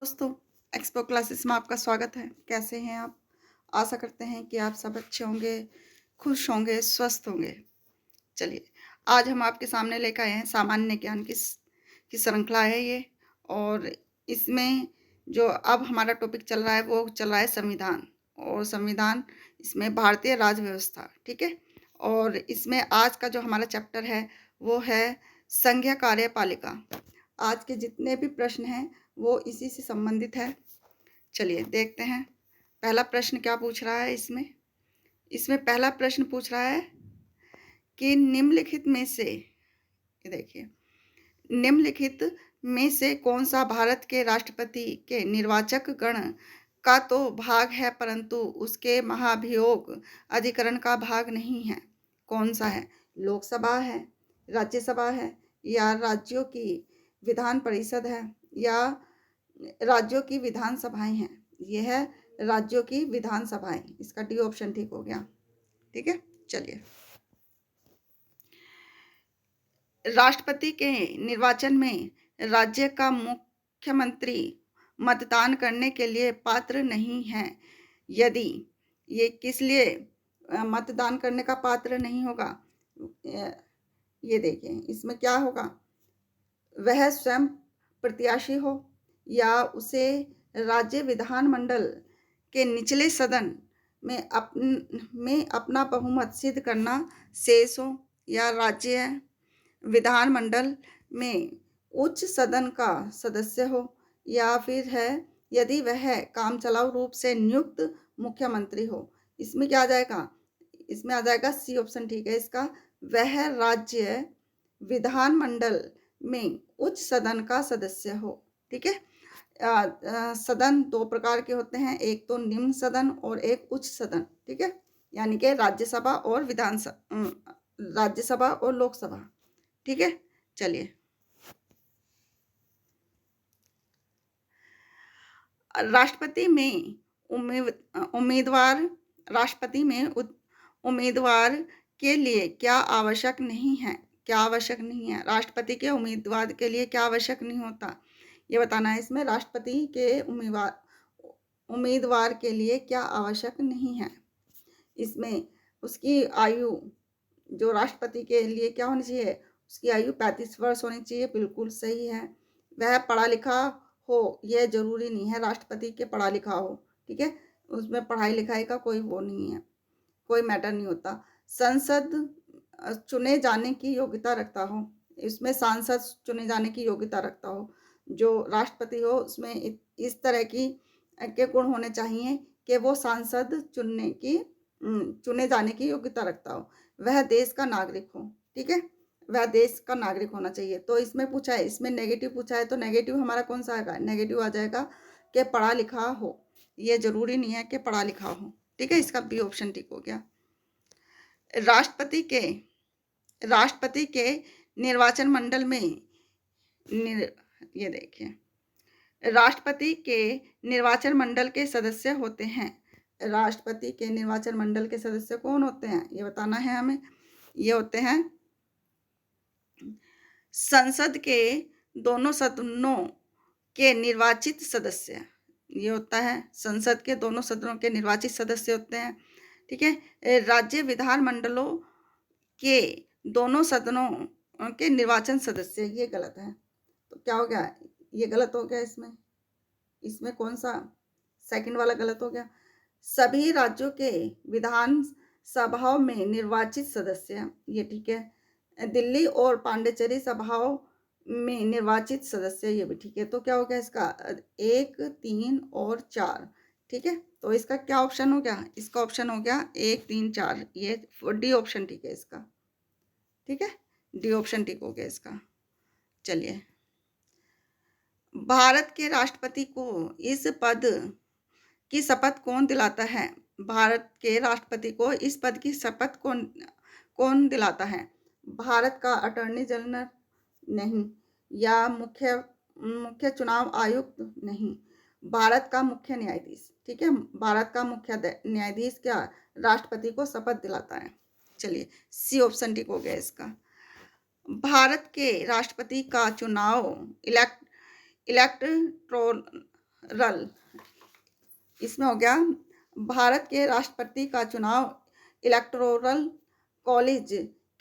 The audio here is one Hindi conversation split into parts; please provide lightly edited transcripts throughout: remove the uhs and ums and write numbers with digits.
दोस्तों, एक्सपो क्लासेस में आपका स्वागत है। कैसे हैं आप? आशा करते हैं कि आप सब अच्छे होंगे, खुश होंगे, स्वस्थ होंगे। चलिए, आज हम आपके सामने लेकर आए हैं सामान्य ज्ञान की श्रृंखला है ये। और इसमें जो अब हमारा टॉपिक चल रहा है वो चल रहा है संविधान। और संविधान इसमें भारतीय राज्य व्यवस्था, ठीक है। और इसमें आज का जो हमारा चैप्टर है वो है संघीय कार्यपालिका। आज के जितने भी प्रश्न हैं वो इसी से संबंधित है। चलिए देखते हैं पहला प्रश्न क्या पूछ रहा है। इसमें इसमें पहला प्रश्न पूछ रहा है कि निम्नलिखित में से, ये देखिए, निम्नलिखित में से कौन सा भारत के राष्ट्रपति के निर्वाचक गण का तो भाग है परंतु उसके महाभियोग अधिकरण का भाग नहीं है? कौन सा है? लोकसभा है, राज्यसभा है, या राज्यों की विधान परिषद है, या राज्यों की विधानसभाएं हैं? यह है राज्यों की विधानसभाएं। इसका डी ऑप्शन ठीक हो गया। ठीक है, चलिए। राष्ट्रपति के निर्वाचन में राज्य का मुख्यमंत्री मतदान करने के लिए पात्र नहीं है। यदि ये किस लिए मतदान करने का पात्र नहीं होगा? ये देखिए, इसमें क्या होगा? वह स्वयं प्रत्याशी हो, या उसे राज्य विधानमंडल के निचले सदन में अपना बहुमत सिद्ध करना शेष हो, या राज्य विधानमंडल में उच्च सदन का सदस्य हो, या फिर है यदि वह कामचलाऊ रूप से नियुक्त मुख्यमंत्री हो। इसमें क्या आ जाएगा? इसमें आ जाएगा सी ऑप्शन ठीक है इसका। वह राज्य विधानमंडल में उच्च सदन का सदस्य हो। ठीक है। सदन दो प्रकार के होते हैं, एक तो निम्न सदन और एक उच्च सदन। ठीक है, यानी कि राज्यसभा और राज्यसभा और लोकसभा। ठीक है, चलिए। राष्ट्रपति में उम्मीदवार राष्ट्रपति में उम्मीदवार के लिए क्या आवश्यक नहीं है? क्या आवश्यक नहीं है? राष्ट्रपति के उम्मीदवार के लिए क्या आवश्यक नहीं होता, ये बताना है इसमें। राष्ट्रपति के उम्मीदवार के लिए क्या आवश्यक नहीं है? इसमें उसकी आयु, जो राष्ट्रपति के लिए क्या होनी चाहिए? उसकी आयु 35 वर्ष होनी चाहिए। बिल्कुल सही है। वह पढ़ा लिखा हो, यह जरूरी नहीं है राष्ट्रपति के पढ़ा लिखा हो। ठीक है, उसमें पढ़ाई लिखाई का कोई वो नहीं है, कोई मैटर नहीं होता। संसद चुने जाने की योग्यता रखता हो, इसमें सांसद चुने जाने की योग्यता रखता हो। जो राष्ट्रपति हो उसमें इस तरह के गुण होने चाहिए कि वो सांसद चुने जाने की योग्यता रखता हो। वह देश का नागरिक हो। ठीक है, वह देश का नागरिक होना चाहिए। तो इसमें पूछा है, इसमें नेगेटिव पूछा है, तो नेगेटिव हमारा कौन सा आएगा? नेगेटिव आ जाएगा कि पढ़ा लिखा हो। ये जरूरी नहीं है कि पढ़ा लिखा हो। ठीक है, इसका बी ऑप्शन ठीक हो गया। राष्ट्रपति के निर्वाचन मंडल में ये देखिए, राष्ट्रपति के निर्वाचन मंडल के सदस्य होते हैं। राष्ट्रपति के निर्वाचन मंडल के सदस्य कौन होते हैं, ये बताना है हमें। ये होते हैं संसद के दोनों सदनों के निर्वाचित सदस्य। ये होता है संसद के दोनों सदनों के निर्वाचित सदस्य होते हैं। ठीक है, राज्य विधानमंडलों के दोनों सदनों के निर्वाचन सदस्य, ये गलत है। तो क्या हो गया? ये गलत हो गया। इसमें कौन सा? सेकंड वाला गलत हो गया। सभी राज्यों के विधान सभाओं में निर्वाचित सदस्य, ये ठीक है। दिल्ली और पांडिचेरी सभाओं में निर्वाचित सदस्य, ये भी ठीक है। तो क्या हो गया इसका? 1, 3 और 4। ठीक है, तो इसका क्या ऑप्शन हो गया? इसका ऑप्शन हो गया 1, 3, 4। ये डी ऑप्शन ठीक है इसका। ठीक है, डी ऑप्शन ठीक हो गया इसका। चलिए, भारत के राष्ट्रपति को इस पद की शपथ कौन दिलाता है? भारत के राष्ट्रपति को इस पद की शपथ कौन दिलाता है? भारत का अटॉर्नी जनरल नहीं, या मुख्य चुनाव आयुक्त नहीं, भारत का मुख्य न्यायाधीश। ठीक है, भारत का मुख्य न्यायाधीश क्या राष्ट्रपति को शपथ दिलाता है? चलिए, सी ऑप्शन ठीक हो गया इसका। भारत के राष्ट्रपति का चुनाव इलेक्ट्रोल इसमें हो गया भारत के राष्ट्रपति का चुनाव इलेक्टोरल कॉलेज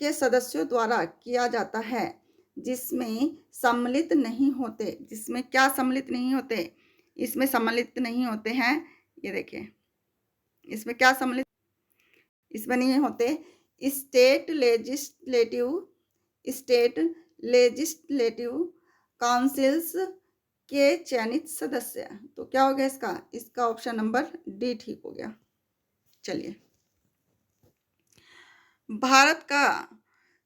के सदस्यों द्वारा किया जाता है, जिसमें सम्मिलित नहीं होते। जिसमें क्या सम्मिलित नहीं होते? इसमें सम्मिलित नहीं होते हैं, ये देखिए, इसमें क्या सम्मिलित इसमें नहीं होते। स्टेट लेजिस्लेटिव काउंसिल्स के चयनित सदस्य। तो क्या हो गया इसका ऑप्शन नंबर डी ठीक हो गया। चलिए, भारत का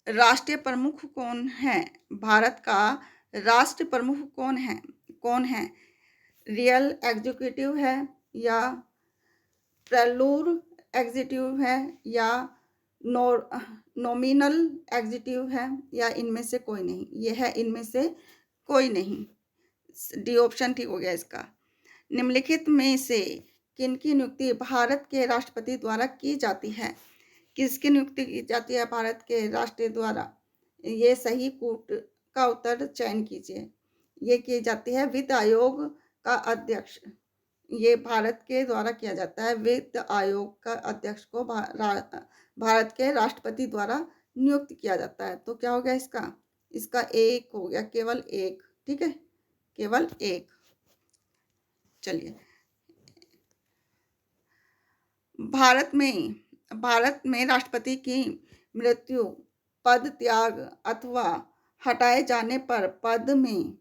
राष्ट्रीय प्रमुख कौन है? भारत का राष्ट्र प्रमुख कौन है? रियल एग्जीक्यूटिव है, या प्रेलूर एग्जीक्यूटिव है, या नॉमिनल एग्जीक्यूटिव है, या इनमें से कोई नहीं? ये है इनमें से कोई नहीं। डी ऑप्शन ठीक हो गया इसका। निम्नलिखित में से किनकी नियुक्ति भारत के राष्ट्रपति द्वारा की जाती है? किसकी नियुक्ति की जाती है भारत के राष्ट्रपति द्वारा? ये सही कूट का उत्तर चयन कीजिए। ये की जाती है वित्त आयोग का अध्यक्ष। ये भारत के द्वारा किया जाता है। वित्त आयोग का अध्यक्ष को भारत के राष्ट्रपति द्वारा नियुक्त किया जाता है। तो क्या हो गया इसका एक हो गया, केवल एक। ठीक है, केवल एक। चलिए, भारत में राष्ट्रपति की मृत्यु, पद त्याग अथवा हटाए जाने पर पद में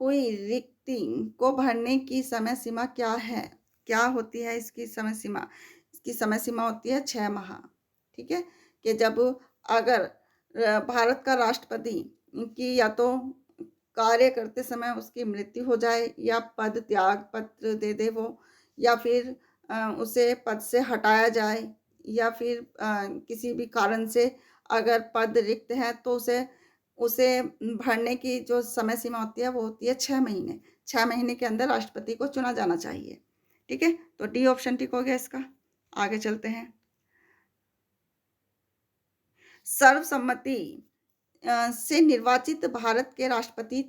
हुई रिक्ति को भरने की समय सीमा क्या है? क्या होती है इसकी समय सीमा? इसकी समय सीमा होती है 6 माह। ठीक है, कि जब अगर भारत का राष्ट्रपति की या तो कार्य करते समय उसकी मृत्यु हो जाए, या पद त्याग पत्र दे दे वो, या फिर उसे पद से हटाया जाए, या फिर किसी भी कारण से अगर पद रिक्त है तो उसे भरने की जो समय सीमा होती है वो होती है 6 महीने। 6 महीने के अंदर राष्ट्रपति को चुना जाना चाहिए। ठीक है, तो डी ऑप्शन ठीक हो गया इसका। आगे चलते हैं। सर्वसम्मति से निर्वाचित भारत के राष्ट्रपति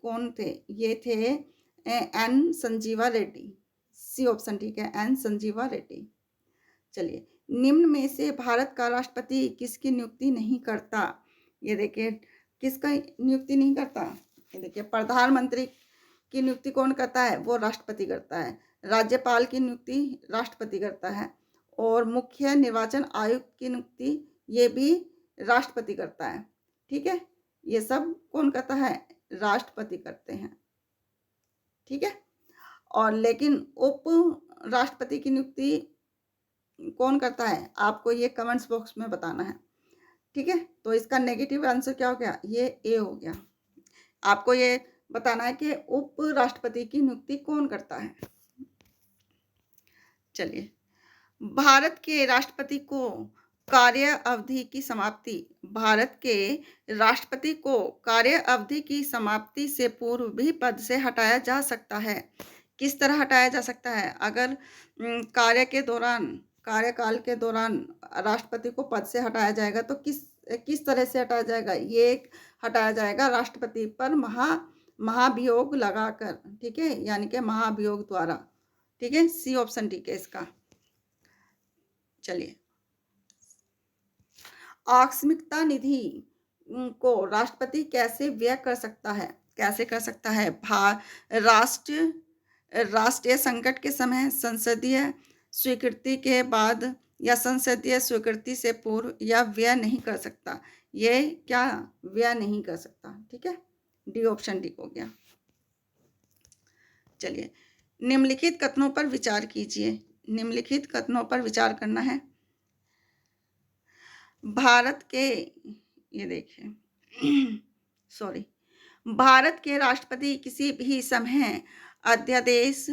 कौन थे? ये थे N Sanjiva Reddy. C option ठीक है, एन संजीवा रेड्डी। चलिए, निम्न में से भारत का राष्ट्रपति किसकी नियुक्ति नहीं करता? ये देखिए, किसका नियुक्ति नहीं करता? ये देखिए, प्रधानमंत्री की नियुक्ति कौन करता है? वो राष्ट्रपति करता है। राज्यपाल की नियुक्ति राष्ट्रपति करता है, और मुख्य निर्वाचन आयुक्त की नियुक्ति ये भी राष्ट्रपति करता है। ठीक है, ये सब कौन करता है? राष्ट्रपति करते हैं। ठीक है, और लेकिन उप राष्ट्रपति की नियुक्ति कौन करता है? आपको ये कमेंट्स बॉक्स में बताना है। ठीक है, तो इसका नेगेटिव आंसर क्या हो गया? ये ए हो गया। आपको ये बताना है कि उप राष्ट्रपति की नियुक्ति कौन करता है। चलिए, भारत के राष्ट्रपति को कार्य अवधि की समाप्ति, भारत के राष्ट्रपति को कार्य अवधि की समाप्ति से पूर्व भी पद से हटाया जा सकता है। किस तरह हटाया जा सकता है? अगर कार्यकाल के दौरान राष्ट्रपति को पद से हटाया जाएगा तो किस तरह से हटाया जाएगा? ये हटाया जाएगा राष्ट्रपति पर महाभियोग लगाकर। ठीक है, यानी कि महाभियोग द्वारा। ठीक है, सी ऑप्शन ठीक है इसका। चलिए, आकस्मिकता निधि को राष्ट्रपति कैसे व्यय कर सकता है? कैसे कर सकता है? राष्ट्रीय संकट के समय, संसदीय स्वीकृति के बाद, या संसदीय स्वीकृति से पूर्व, या व्यय नहीं कर सकता। ये क्या? व्यय नहीं कर सकता। ठीक है, डी ऑप्शन ठीक हो गया। चलिए, निम्नलिखित कथनों पर विचार कीजिए। निम्नलिखित कथनों पर विचार करना है। भारत के, ये देखिए सॉरी, भारत के राष्ट्रपति किसी भी समय अध्यादेश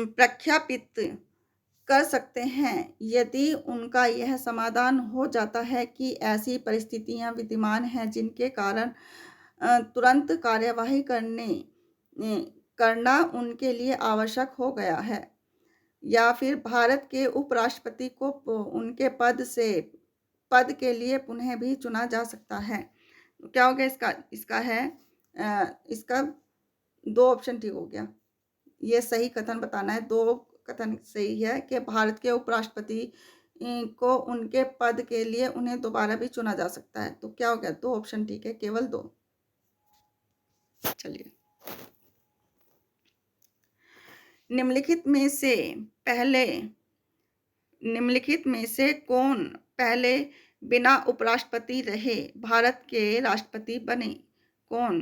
प्रख्यापित कर सकते हैं यदि उनका यह समाधान हो जाता है कि ऐसी परिस्थितियां विद्यमान हैं जिनके कारण तुरंत कार्यवाही करना उनके लिए आवश्यक हो गया है, या फिर भारत के उपराष्ट्रपति को उनके पद के लिए पुनः भी चुना जा सकता है। क्या हो गया इसका है इसका 2 ऑप्शन ठीक हो गया। ये सही कथन बताना है, 2 कथन सही है कि भारत के उपराष्ट्रपति को उनके पद के लिए उन्हें दोबारा भी चुना जा सकता है। तो क्या हो गया, 2 ऑप्शन ठीक है, केवल 2। चलिए, निम्नलिखित में से पहले निम्नलिखित में से कौन पहले बिना उपराष्ट्रपति रहे भारत के राष्ट्रपति बने? कौन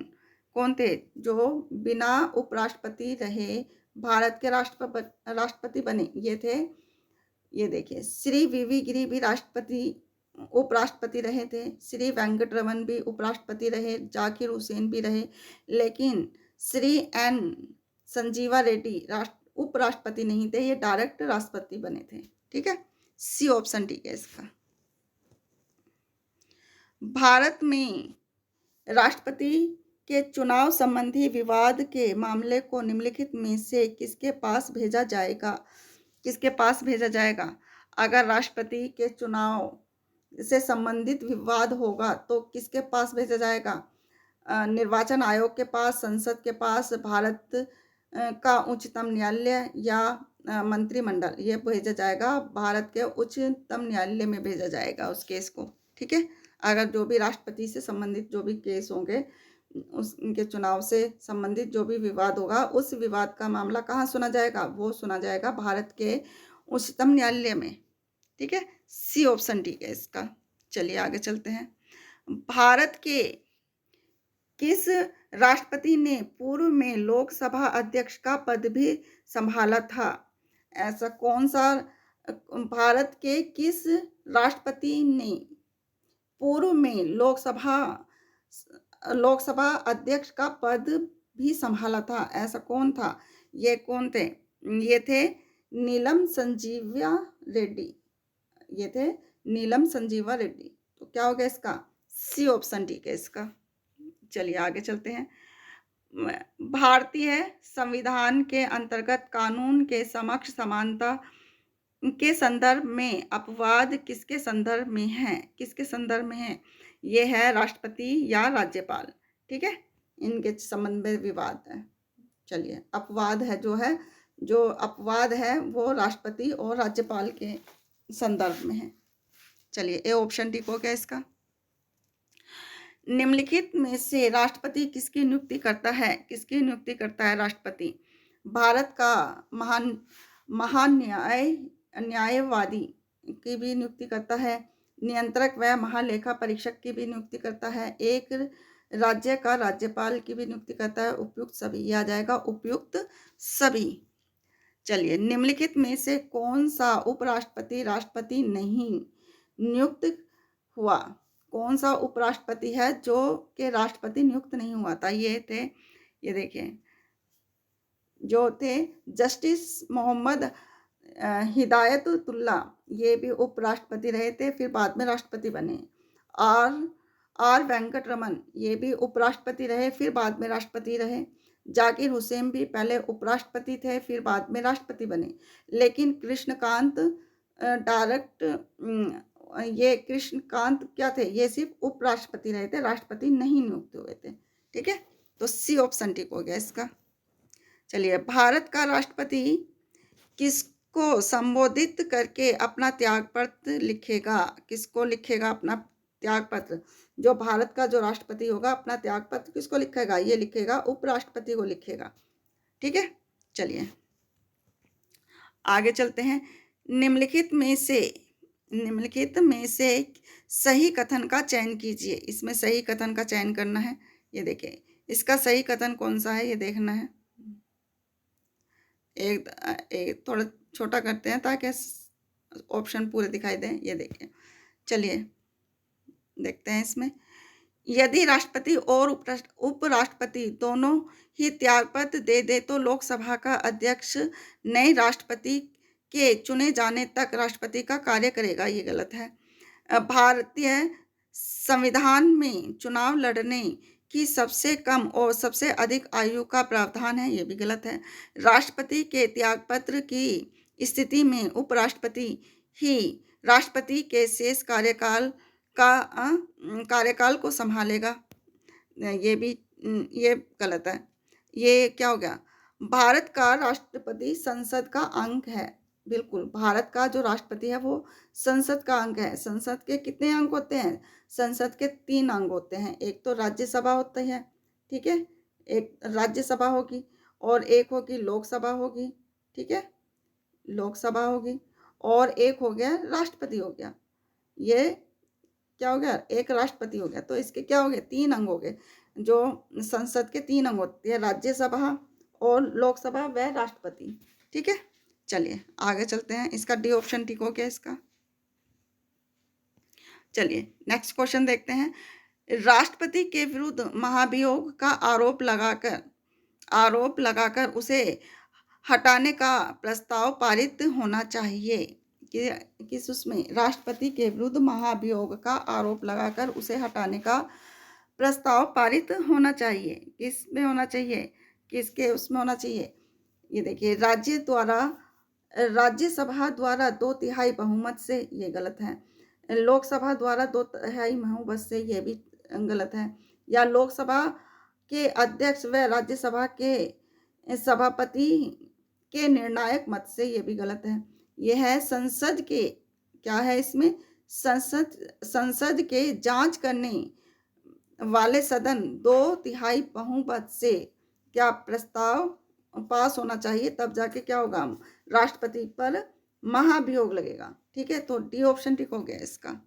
कौन थे जो बिना उपराष्ट्रपति रहे भारत के राष्ट्रपति बने? ये थे, ये देखिए, श्री वीवी गिरी भी उपराष्ट्रपति रहे थे, श्री वेंकटरमन भी उपराष्ट्रपति रहे, जाकिर हुसैन भी रहे, लेकिन श्री एन संजीवा रेड्डी उपराष्ट्रपति नहीं थे, ये डायरेक्ट राष्ट्रपति बने थे। ठीक है, सी ऑप्शन ठीक है इसका। भारत में राष्ट्रपति के चुनाव संबंधी विवाद के मामले को निम्नलिखित में से किसके पास भेजा जाएगा? किसके पास भेजा जाएगा? अगर राष्ट्रपति के चुनाव से संबंधित विवाद होगा तो किसके पास भेजा जाएगा? निर्वाचन आयोग के पास, संसद के पास, भारत का उच्चतम न्यायालय या मंत्रिमंडल? ये भेजा जाएगा भारत के उच्चतम न्यायालय में भेजा जाएगा उस केस को। ठीक है, अगर जो भी राष्ट्रपति से संबंधित जो भी केस होंगे, उनके चुनाव से संबंधित जो भी विवाद होगा, उस विवाद का मामला कहाँ सुना जाएगा? वो सुना जाएगा भारत के उच्चतम न्यायालय में। ठीक है, सी ऑप्शन ठीक है इसका। चलिए आगे चलते हैं। भारत के किस राष्ट्रपति ने पूर्व में लोकसभा अध्यक्ष का पद भी संभाला था? ऐसा कौन सा भारत के किस राष्ट्रपति ने पूर्व में लोकसभा अध्यक्ष का पद भी संभाला था? ऐसा कौन था? ये कौन थे? ये थे नीलम संजीवा रेड्डी। ये थे नीलम संजीवा रेड्डी। तो क्या हो गया इसका? सी ऑप्शन ठीक है इसका। चलिए आगे चलते हैं। भारतीय संविधान के अंतर्गत कानून के समक्ष समानता के संदर्भ में अपवाद किसके संदर्भ में है? किसके संदर्भ में है? ये है राष्ट्रपति या राज्यपाल। ठीक है, इनके संबंध में विवाद है। चलिए, अपवाद है जो अपवाद है वो राष्ट्रपति और राज्यपाल के संदर्भ में है। चलिए, ए ऑप्शन ठीक हो गया इसका। निम्नलिखित में से राष्ट्रपति किसकी नियुक्ति करता है? किसकी नियुक्ति करता है राष्ट्रपति? भारत का महान न्यायवादी की भी नियुक्ति करता है, नियंत्रक व महालेखा परीक्षक की भी नियुक्ति करता है, एक राज्य का राज्यपाल की भी नियुक्ति करता है, उपयुक्त सभी। यह आ जाएगा उपयुक्त सभी। चलिए, निम्नलिखित में से कौन सा उपराष्ट्रपति राष्ट्रपति नहीं नियुक्त हुआ? कौन सा उपराष्ट्रपति है जो कि राष्ट्रपति नियुक्त नहीं हुआ था? ये थे, ये देखिए, जो थे जस्टिस मोहम्मद हिदायतुल्ला, ये भी उपराष्ट्रपति रहे थे, फिर बाद में राष्ट्रपति बने। आर वेंकटरमन, ये भी उपराष्ट्रपति रहे, फिर बाद में राष्ट्रपति रहे। जाकिर हुसैन भी पहले उपराष्ट्रपति थे, फिर बाद में राष्ट्रपति बने। लेकिन ये कृष्णकांत क्या थे? ये सिर्फ उपराष्ट्रपति रहे थे, राष्ट्रपति नहीं नियुक्त हुए थे। ठीक है, तो सी ऑप्शन ठीक हो गया इसका। चलिए, भारत का राष्ट्रपति किसको संबोधित करके अपना त्यागपत्र लिखेगा? किसको लिखेगा अपना त्यागपत्र? जो भारत का जो राष्ट्रपति होगा अपना त्यागपत्र किसको लिखेगा? ये लिखेगा उपराष्ट्रपति को लिखेगा। ठीक है, चलिए आगे चलते हैं। निम्नलिखित में से सही कथन का चयन कीजिए। इसमें सही कथन का चयन करना है। ये देखिए, इसका सही कथन कौन सा है ये देखना है। एक थोड़ा छोटा करते हैं ताकि ऑप्शन पूरे दिखाई दें। ये देखिए, चलिए देखते हैं इसमें। यदि राष्ट्रपति और उपराष्ट्रपति दोनों ही त्यागपत्र दे दे तो लोकसभा का अध्यक्ष नए राष्ट्रपति के चुने जाने तक राष्ट्रपति का कार्य करेगा। ये गलत है। भारतीय संविधान में चुनाव लड़ने की सबसे कम और सबसे अधिक आयु का प्रावधान है। ये भी गलत है। राष्ट्रपति के त्यागपत्र की स्थिति में उपराष्ट्रपति ही राष्ट्रपति के शेष कार्यकाल को संभालेगा। ये भी ये गलत है। ये क्या हो गया? भारत का राष्ट्रपति संसद का अंग है। बिल्कुल, भारत का जो राष्ट्रपति है वो संसद का अंग है। संसद के कितने अंग होते हैं? संसद के 3 अंग होते हैं। एक तो राज्यसभा होती है, ठीक है? एक राज्यसभा होगी और एक होगी लोकसभा होगी, ठीक है? लोकसभा होगी और एक हो गया राष्ट्रपति हो गया। ये क्या हो गया? एक राष्ट्रपति हो गया। तो इसके क्या हो गए? 3 अंग हो गए। जो संसद के 3 अंग होते हैं, राज्यसभा और लोकसभा व राष्ट्रपति, ठीक है? चलिए आगे चलते हैं। इसका डी ऑप्शन ठीक हो गया इसका। चलिए नेक्स्ट क्वेश्चन देखते हैं। राष्ट्रपति के विरुद्ध महाभियोग का आरोप लगाकर उसे हटाने का प्रस्ताव पारित होना चाहिए। किस उसमें? राष्ट्रपति के विरुद्ध महाभियोग का आरोप लगाकर उसे हटाने का प्रस्ताव पारित होना चाहिए। किस में होना चाहिए? किसके उसमें होना चाहिए? ये देखिए, राज्यसभा द्वारा 2/3 बहुमत से, ये गलत है। लोकसभा द्वारा 2/3 बहुमत से, ये भी गलत है। या लोकसभा के अध्यक्ष व राज्यसभा के सभापति के निर्णायक मत से, ये भी गलत है। यह है संसद के, क्या है इसमें? संसद के जांच करने वाले सदन 2/3 बहुमत से क्या प्रस्ताव पास होना चाहिए, तब जाके क्या होगा? राष्ट्रपति पर महाभियोग लगेगा, ठीक है? तो डी ऑप्शन ठीक हो गया इसका।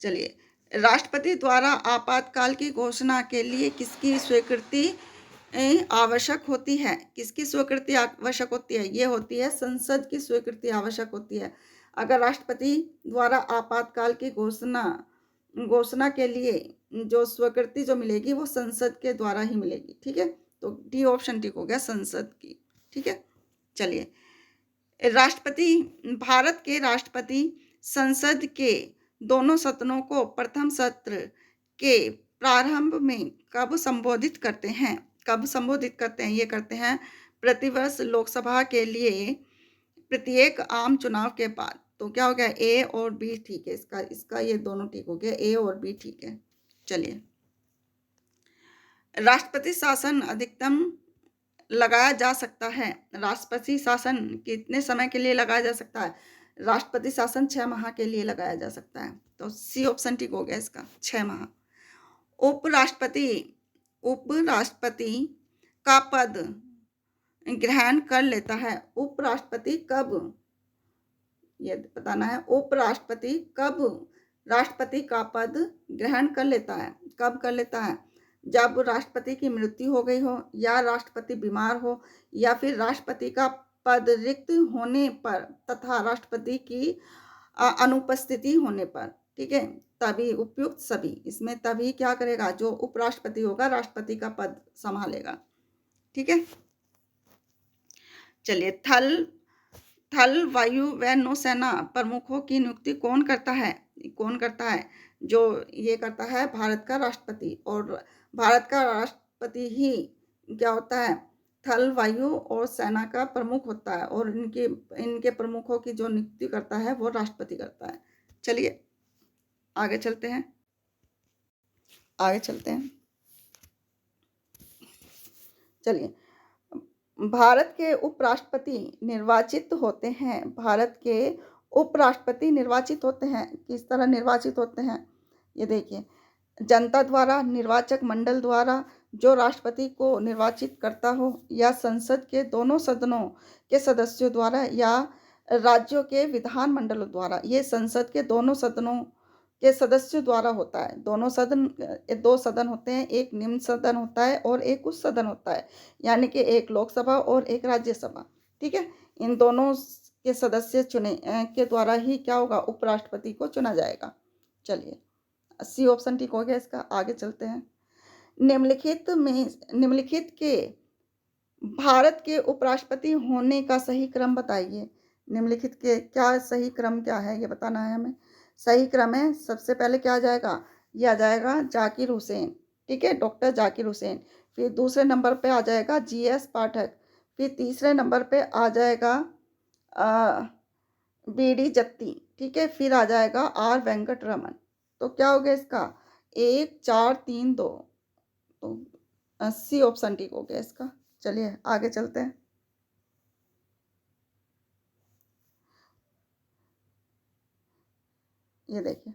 चलिए, राष्ट्रपति द्वारा आपातकाल की घोषणा के लिए किसकी स्वीकृति आवश्यक होती है? किसकी स्वीकृति आवश्यक होती है? ये होती है संसद की स्वीकृति आवश्यक होती है। अगर राष्ट्रपति द्वारा आपातकाल की घोषणा के लिए जो स्वीकृति जो मिलेगी वो संसद के द्वारा ही मिलेगी, ठीक है? तो डी ऑप्शन ठीक हो गया, संसद की, ठीक है? चलिए, भारत के राष्ट्रपति संसद के दोनों सदनों को प्रथम सत्र के प्रारंभ में कब संबोधित करते हैं? ये करते हैं प्रतिवर्ष लोकसभा के लिए प्रत्येक आम चुनाव के बाद। तो क्या हो गया? ए और बी ठीक है इसका ये दोनों ठीक हो गया, ए और बी ठीक है। चलिए, राष्ट्रपति शासन अधिकतम लगाया जा सकता है। राष्ट्रपति शासन कितने समय के लिए लगाया जा सकता है? राष्ट्रपति शासन 6 माह के लिए लगाया जा सकता है। तो सी ऑप्शन ठीक हो गया इसका, 6 माह। उपराष्ट्रपति का पद ग्रहण कर लेता है। उपराष्ट्रपति कब, ये बताना है, उपराष्ट्रपति कब राष्ट्रपति का पद ग्रहण कर लेता है? कब कर लेता है? जब राष्ट्रपति की मृत्यु हो गई हो, या राष्ट्रपति बीमार हो, या फिर राष्ट्रपति का पद रिक्त होने पर तथा राष्ट्रपति की अनुपस्थिति होने पर, ठीक है? तभी उपयुक्त सभी, इसमें तभी क्या करेगा? जो उपराष्ट्रपति होगा राष्ट्रपति का पद संभालेगा, ठीक है? चलिए, थल वायु व नौसेना प्रमुखों की नियुक्ति कौन करता है? जो ये करता है भारत का राष्ट्रपति। और भारत का राष्ट्रपति ही क्या होता है? थल वायु और सेना का प्रमुख होता है, और इनके प्रमुखों की जो नियुक्ति करता है वो राष्ट्रपति करता है। चलिए आगे चलते हैं। चलिए, भारत के उपराष्ट्रपति निर्वाचित होते हैं। किस तरह निर्वाचित होते हैं? ये देखिए, जनता द्वारा, निर्वाचक मंडल द्वारा, जो राष्ट्रपति को निर्वाचित करता हो, या संसद के दोनों सदनों के सदस्यों द्वारा, या राज्यों के विधान मंडलों द्वारा। ये संसद के दोनों सदनों के सदस्यों द्वारा होता है। दो सदन होते हैं, एक निम्न सदन होता है और एक उच्च सदन होता है, यानी कि एक लोकसभा और एक राज्यसभा, ठीक है? इन दोनों के सदस्य चुने के द्वारा ही क्या होगा? उपराष्ट्रपति को चुना जाएगा। चलिए, सी ऑप्शन ठीक हो गया इसका। आगे चलते हैं। निम्नलिखित के भारत के उपराष्ट्रपति होने का सही क्रम बताइए। निम्नलिखित के क्या सही क्रम क्या है, ये बताना है हमें। सही क्रम है, सबसे पहले क्या आ जाएगा? ये आ जाएगा जाकिर हुसैन, ठीक है? डॉक्टर जाकिर हुसैन। फिर दूसरे नंबर पे आ जाएगा GS पाठक। फिर तीसरे नंबर पे आ जाएगा BD जत्ती, ठीक है? फिर आ जाएगा R वेंकट रमन। तो क्या हो गया इसका? 1 4 3 2। तो सी ऑप्शन ठीक हो गया इसका। चलिए आगे चलते हैं। ये देखिए,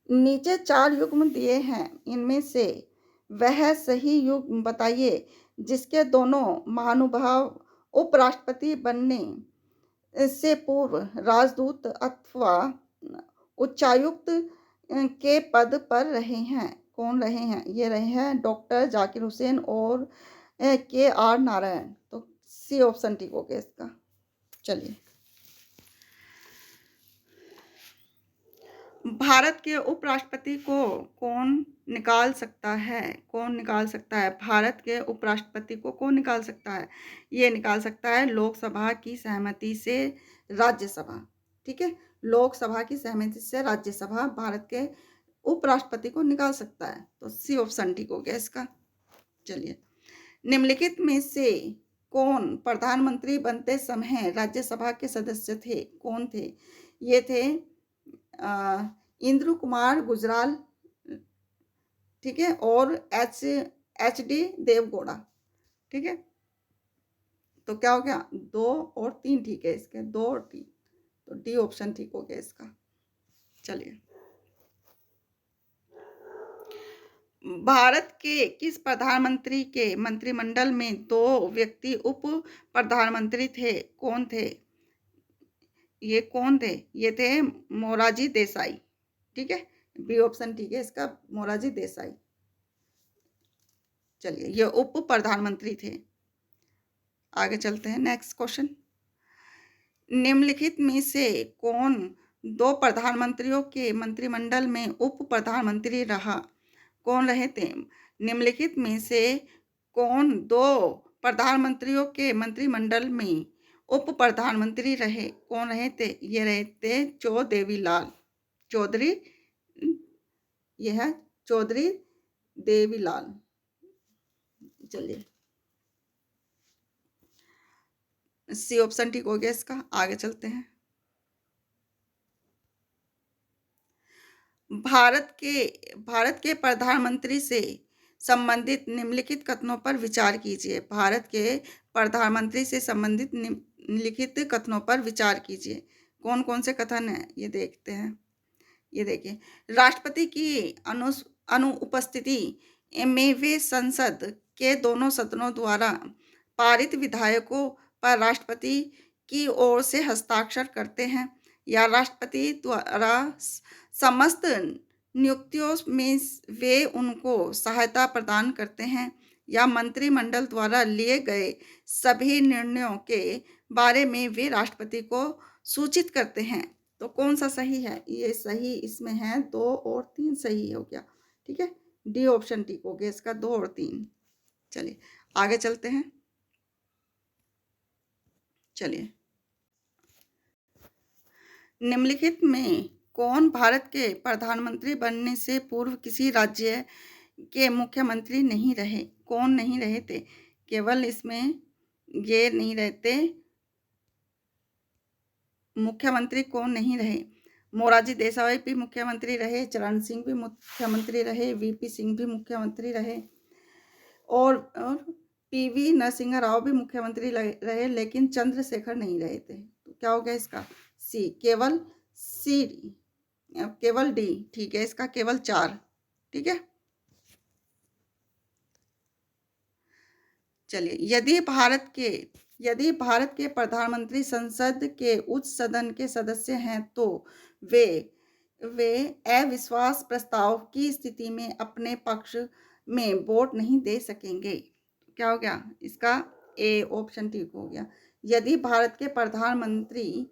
नीचे 4 युग्म दिए हैं, इनमें से वह सही युग्म बताइए जिसके दोनों महानुभाव उपराष्ट्रपति बनने से पूर्व राजदूत अथवा उच्चायुक्त के पद पर रहे हैं। कौन रहे हैं? ये रहे हैं डॉक्टर जाकिर हुसैन और के आर नारायण। तो सी ऑप्शन ठीक हो गया इसका। चलिए, भारत के उपराष्ट्रपति को कौन निकाल सकता है? कौन निकाल सकता है? भारत के उपराष्ट्रपति को कौन निकाल सकता है? ये निकाल सकता है लोकसभा की सहमति से राज्यसभा। ठीक है, लोकसभा की सहमति से राज्यसभा भारत के उपराष्ट्रपति को निकाल सकता है। तो सी ऑप्शन ठीक हो गया इसका। चलिए, निम्नलिखित में से कौन प्रधानमंत्री बनते समय राज्यसभा के सदस्य थे? कौन थे? ये थे इंद्र कुमार गुजराल, ठीक है, और एच डी देवगौड़ा। ठीक है, तो क्या हो गया? 2 और 3 ठीक है इसके, 2 और 3। तो डी ऑप्शन ठीक हो गया इसका। चलिए, भारत के किस प्रधानमंत्री के मंत्रिमंडल में 2 व्यक्ति उप प्रधानमंत्री थे? कौन थे? ये कौन थे? ये थे मोरारजी देसाई। ठीक है, बी ऑप्शन ठीक है इसका, मोरारजी देसाई। चलिए, ये उप प्रधानमंत्री थे। आगे चलते हैं, नेक्स्ट क्वेश्चन। निम्नलिखित में से कौन 2 प्रधानमंत्रियों के मंत्रिमंडल में उप प्रधानमंत्री रहा? कौन रहे थे? निम्नलिखित में से कौन 2 प्रधानमंत्रियों के मंत्रिमंडल में उप प्रधानमंत्री रहे? कौन रहे थे? ये रहे थे चौधरी, यह है चौधरी देवीलाल। चलिए, सी ऑप्शन ठीक हो गया इसका। आगे चलते हैं। भारत के प्रधानमंत्री से संबंधित निम्नलिखित कथनों पर विचार कीजिए। भारत के प्रधानमंत्री से संबंधित निम्नलिखित कथनों पर विचार कीजिए। कौन कौन से कथन हैं ये देखते हैं। ये देखिए, राष्ट्रपति की अनुपस्थिति में वे संसद के दोनों सदनों द्वारा पारित विधेयकों पर राष्ट्रपति की ओर से हस्ताक्षर करते हैं, या राष्ट्रपति द्वारा समस्त नियुक्तियों में वे उनको सहायता प्रदान करते हैं, या मंत्रिमंडल द्वारा लिए गए सभी निर्णयों के बारे में वे राष्ट्रपति को सूचित करते हैं। तो कौन सा सही है? ये सही इसमें है, 2 और 3 सही हो गया। ठीक है, डी ऑप्शन ठीक हो गया इसका, 2 और 3। चलिए आगे चलते हैं। चलिए, निम्नलिखित में कौन भारत के प्रधानमंत्री बनने से पूर्व किसी राज्य के मुख्यमंत्री नहीं रहे? कौन नहीं रहे थे? केवल इसमें ये नहीं रहते, मुख्यमंत्री कौन नहीं रहे? मोरारजी देसाई भी मुख्यमंत्री रहे, चरण सिंह भी मुख्यमंत्री रहे, वीपी सिंह भी मुख्यमंत्री रहे, और पीवी नरसिंह राव भी मुख्यमंत्री रहे, लेकिन चंद्रशेखर नहीं रहे थे। तो क्या हो गया इसका? सी, केवल डी ठीक है इसका, केवल 4। ठीक है, चलिए, यदि भारत के प्रधानमंत्री संसद के उच्च सदन के सदस्य हैं तो वे अविश्वास प्रस्ताव की स्थिति में अपने पक्ष में वोट नहीं दे सकेंगे। क्या हो गया इसका? ए ऑप्शन ठीक हो गया। यदि भारत के प्रधानमंत्री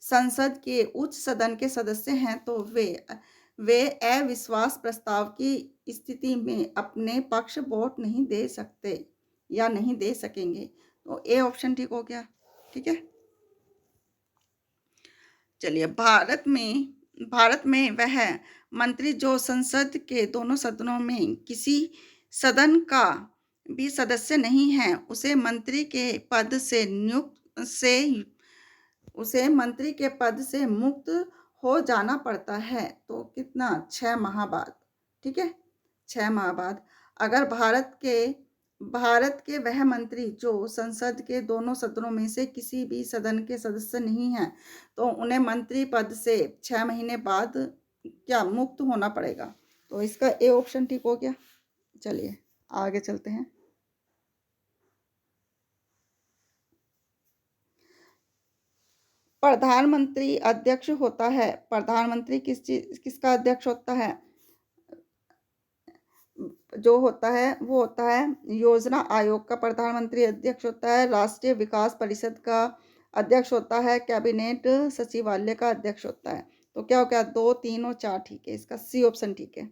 संसद के उच्च सदन के सदस्य हैं तो वे अविश्वास प्रस्ताव की स्थिति में अपने पक्ष वोट नहीं दे सकते या नहीं दे सकेंगे। तो ए ऑप्शन ठीक हो गया। ठीक है, चलिए, भारत में वह मंत्री जो संसद के दोनों सदनों में किसी सदन का भी सदस्य नहीं है, उसे मंत्री के पद से मुक्त हो जाना पड़ता है। तो कितना? 6 माह बाद। ठीक है, 6 माह बाद। अगर भारत के वह मंत्री जो संसद के दोनों सदनों में से किसी भी सदन के सदस्य नहीं हैं, तो उन्हें मंत्री पद से 6 महीने बाद क्या मुक्त होना पड़ेगा। तो इसका ए ऑप्शन ठीक हो गया। चलिए आगे चलते हैं। प्रधानमंत्री अध्यक्ष होता है। प्रधानमंत्री किसका अध्यक्ष होता है? जो होता है वो होता है योजना आयोग का प्रधानमंत्री अध्यक्ष होता है। राष्ट्रीय विकास परिषद का अध्यक्ष होता है। कैबिनेट सचिवालय का अध्यक्ष होता है। तो क्या हो गया, 2, 3 और 4 ठीक है। इसका सी ऑप्शन ठीक है।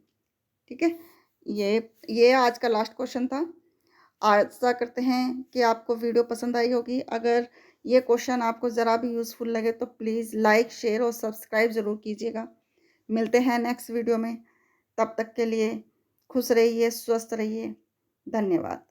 ठीक है, ये आज का लास्ट क्वेश्चन था। आशा करते हैं कि आपको वीडियो पसंद आई होगी। अगर ये क्वेश्चन आपको ज़रा भी यूज़फुल लगे तो प्लीज़ लाइक, शेयर और सब्सक्राइब ज़रूर कीजिएगा। मिलते हैं नेक्स्ट वीडियो में। तब तक के लिए खुश रहिए, स्वस्थ रहिए। धन्यवाद।